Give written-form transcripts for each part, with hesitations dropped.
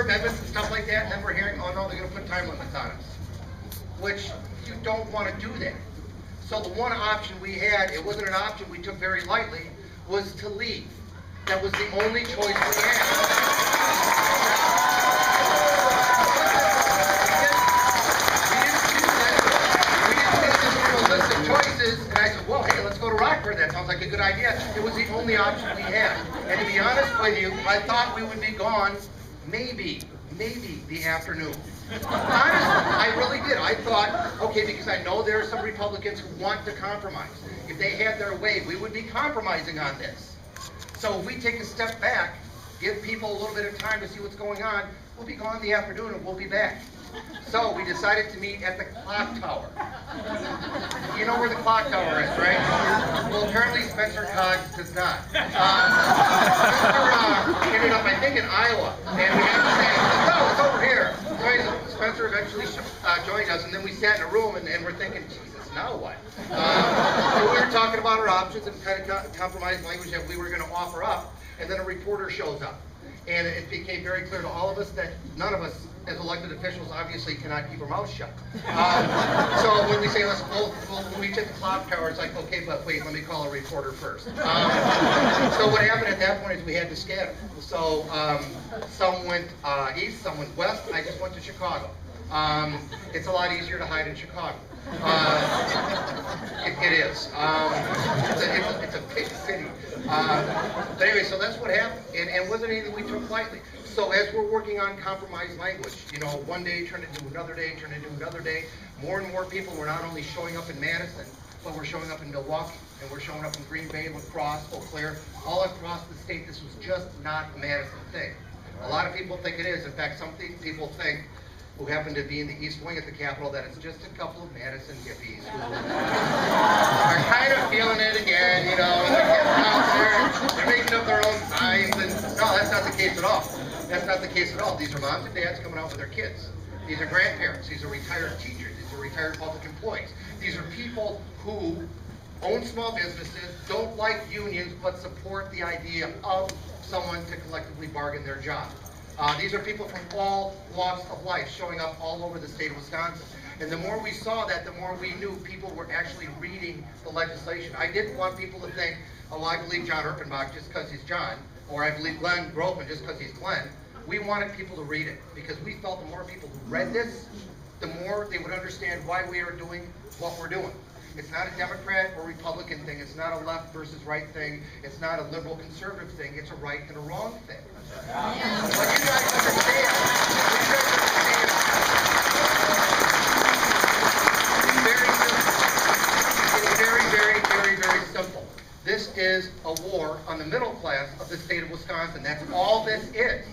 amendments and stuff like that, and then we're hearing, oh no, they're going to put time limits on us. Which, you don't want to do that. So the one option we had, it wasn't an option we took very lightly, was to leave. That was the only choice we had. We didn't take this from a list of choices, and I said, well, hey, let's go to Rockford. That sounds like a good idea. It was the only option we had. And to be honest with you, I thought we would be gone maybe the afternoon. Honestly, I really did. I thought, okay, because I know there are some Republicans who want to compromise. If they had their way, we would be compromising on this. So if we take a step back, give people a little bit of time to see what's going on, we'll be gone in the afternoon and we'll be back. So we decided to meet at the clock tower. You know where the clock tower is, right? Well, apparently Spencer Coggs does not. Spencer ended up, I think, in Iowa. And we had to say, no, it's over here. So Spencer eventually joined us, and then we sat in a room, and we're thinking, Jesus, now what? So we were talking about our options and kind of compromised language that we were going to offer up, and then a reporter shows up. And it became very clear to all of us that none of us, as elected officials, obviously cannot keep our mouths shut. So when we say, when we took the clock tower, it's like, okay, but wait, let me call a reporter first. So what happened at that point is we had to scatter. So some went east, some went west. I just went to Chicago. It's a lot easier to hide in Chicago. It is. It's a big city. But anyway, so that's what happened. And it wasn't anything we took lightly. So as we're working on compromise language, you know, one day turned into another day, turned into another day, more and more people were not only showing up in Madison, but we're showing up in Milwaukee, and we're showing up in Green Bay, La Crosse, Eau Claire, all across the state. This was just not a Madison thing. A lot of people think it is. In fact, some people think, who happen to be in the East Wing at the Capitol, that it's just a couple of Madison hippies who are kind of feeling it again, you know, they're getting out there, they're making up their own signs, and no, that's not the case at all. That's not the case at all. These are moms and dads coming out with their kids. These are grandparents. These are retired teachers. These are retired public employees. These are people who own small businesses, don't like unions, but support the idea of someone to collectively bargain their job. These are people from all walks of life showing up all over the state of Wisconsin. And the more we saw that, the more we knew people were actually reading the legislation. I didn't want people to think, oh, I believe Jon Erpenbach just because he's John, or I believe Glenn Grothman just because he's Glenn. We wanted people to read it because we felt the more people who read this, the more they would understand why we are doing what we're doing. It's not a Democrat or Republican thing. It's not a left versus right thing. It's not a liberal conservative thing. It's a right and a wrong thing. Yeah. But you guys understand. It's very simple. This is a war on the middle class of the state of Wisconsin. That's all this is.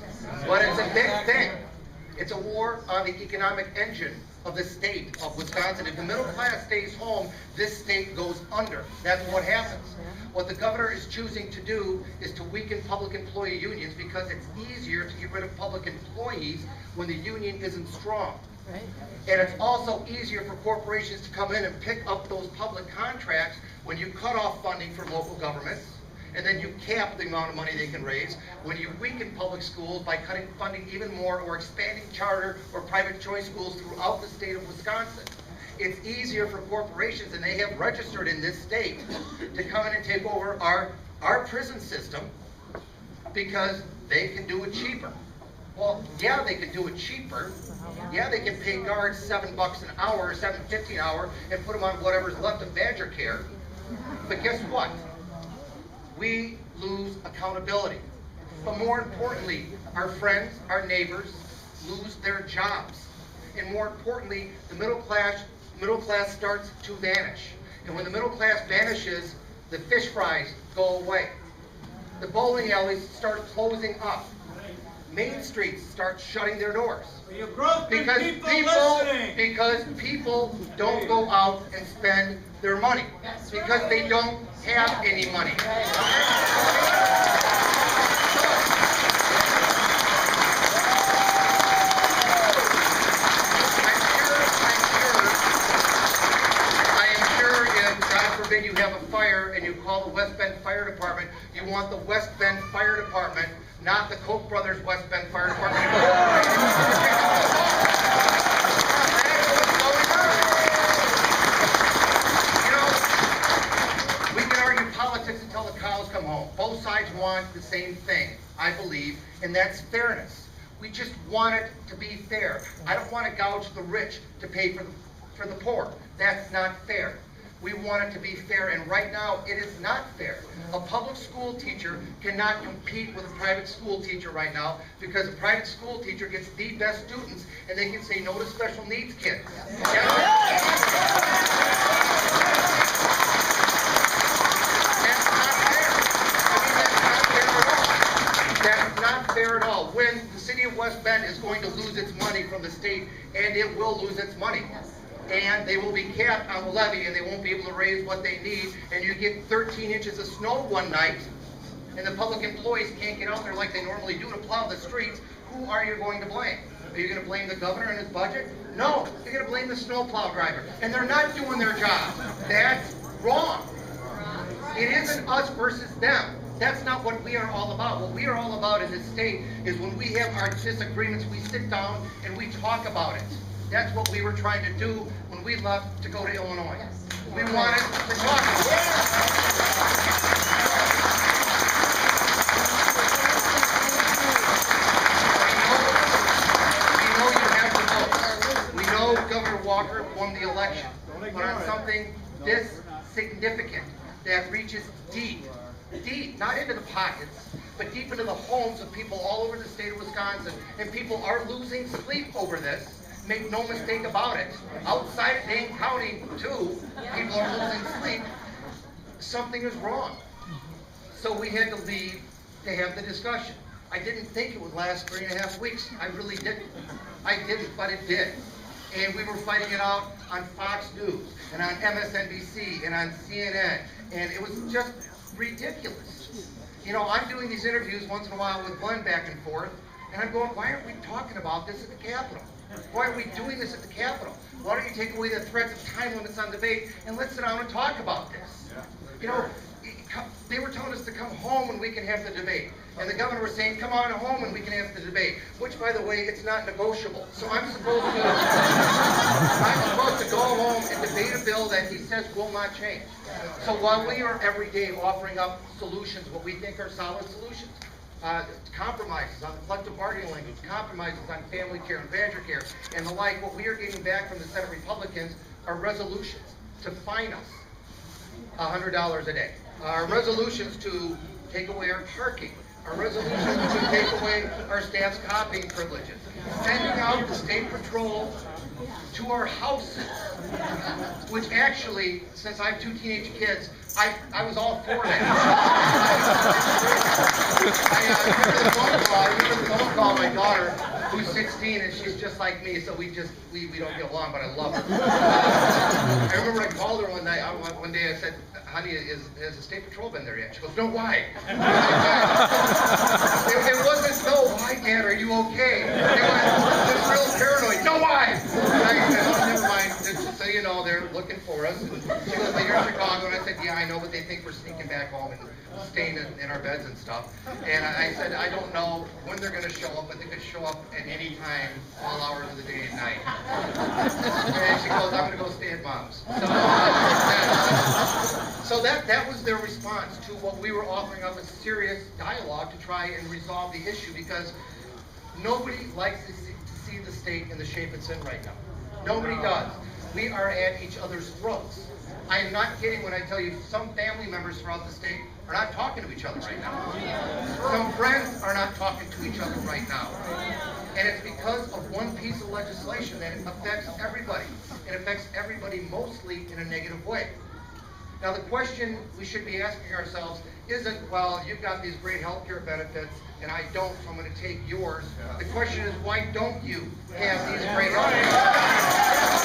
But it's a big thing. It's a war on the economic engine of the state of Wisconsin. If the middle class stays home, this state goes under. That's what happens. What the governor is choosing to do is to weaken public employee unions because it's easier to get rid of public employees when the union isn't strong. Right. And it's also easier for corporations to come in and pick up those public contracts when you cut off funding for local governments, and then you cap the amount of money they can raise. When you weaken public schools by cutting funding even more or expanding charter or private choice schools throughout the state of Wisconsin, it's easier for corporations, and they have registered in this state, to come in and take over our prison system because they can do it cheaper. Well, yeah, they can do it cheaper. Yeah, they can pay guards $7 an hour or $7.50 an hour and put them on whatever's left of Badger Care. But guess what? We lose accountability. But more importantly, our friends, our neighbors lose their jobs. And more importantly, the middle class starts to vanish. And when the middle class vanishes, the fish fries go away. The bowling alleys start closing up. Main streets start shutting their doors. Because people don't go out and spend their money. Because they don't have any money. You have a fire and you call the West Bend Fire Department, you want the West Bend Fire Department not the Koch brothers West Bend Fire Department. Politics until the cows come home. Both sides want the same thing, I believe, and that's fairness. We just want it to be fair. I don't want to gouge the rich to pay for the poor. That's not fair. We want it to be fair, and right now it is not fair. A public school teacher cannot compete with a private school teacher right now because a private school teacher gets the best students and they can say no to special needs kids. Fair at all. When the city of West Bend is going to lose its money from the state, and it will lose its money, and they will be capped on the levy, and they won't be able to raise what they need, and you get 13 inches of snow one night, and the public employees can't get out there like they normally do to plow the streets, who are you going to blame? Are you going to blame the governor and his budget? No, you're going to blame the snowplow driver, and they're not doing their job. That's wrong. It isn't us versus them. That's not what we are all about. What we are all about in this state is when we have our disagreements, we sit down and we talk about it. That's what we were trying to do when we left to go to Illinois. We wanted to talk about it. We know you have the votes. We know Governor Walker won the election. But on something this significant that reaches deep, not into the pockets, but deep into the homes of people all over the state of Wisconsin, and people are losing sleep over this. Make no mistake about it. Outside of Dane County, too, people are losing sleep. Something is wrong. So we had to leave to have the discussion. I didn't think it would last 3.5 weeks. I really didn't. I didn't, but it did. And we were fighting it out on Fox News, and on MSNBC, and on CNN, and it was just ridiculous. You know, I'm doing these interviews once in a while with Glenn back and forth, and I'm going, why aren't we talking about this at the Capitol? Why are we doing this at the Capitol? Why don't you take away the threats of time limits on debate and let's sit down and talk about this? You know, they were telling us to come home and we can have the debate. And the governor was saying, come on home and we can have the debate. Which, by the way, it's not negotiable. So I'm supposed to go home and debate a bill that he says will not change. So while we are every day offering up solutions, what we think are solid solutions, compromises on the collective bargaining language, compromises on family care and badger care, and the like, what we are getting back from the Senate Republicans are resolutions to fine us $100 a day. Our resolutions to take away our parking. Our resolutions to take away our staff's copying privileges. Sending out the state patrol to our houses. Which actually, since I have 2 teenage kids, I was all for that. I remember the phone call, my daughter, who's 16, and she's just like me, so we don't get along, but I love her. I remember I called her one day, I said, honey, has the state patrol been there yet? She goes, no, why? It wasn't, no, why, Dad, are you okay? It was real paranoid, no, why? And I said, oh, never mind, just so you know, they're looking for us. And she goes, but you're in Chicago, and I said, yeah, I know, but they think we're sneaking back home and staying in our beds and stuff. And I said, I don't know when they're going to show up, but they could show up at any time, all hours of the day and night. And she goes, I'm going to go stay at Mom's. So that was their response to what we were offering up, a serious dialogue to try and resolve the issue, because nobody likes to see the state in the shape it's in right now. Nobody does. We are at each other's throats. I am not kidding when I tell you some family members throughout the state are not talking to each other right now. Some friends are not talking to each other right now. And it's because of one piece of legislation that affects everybody. It affects everybody mostly in a negative way. Now the question we should be asking ourselves isn't, well, you've got these great health care benefits and I don't, so I'm going to take yours. The question is, why don't you have these great health care benefits?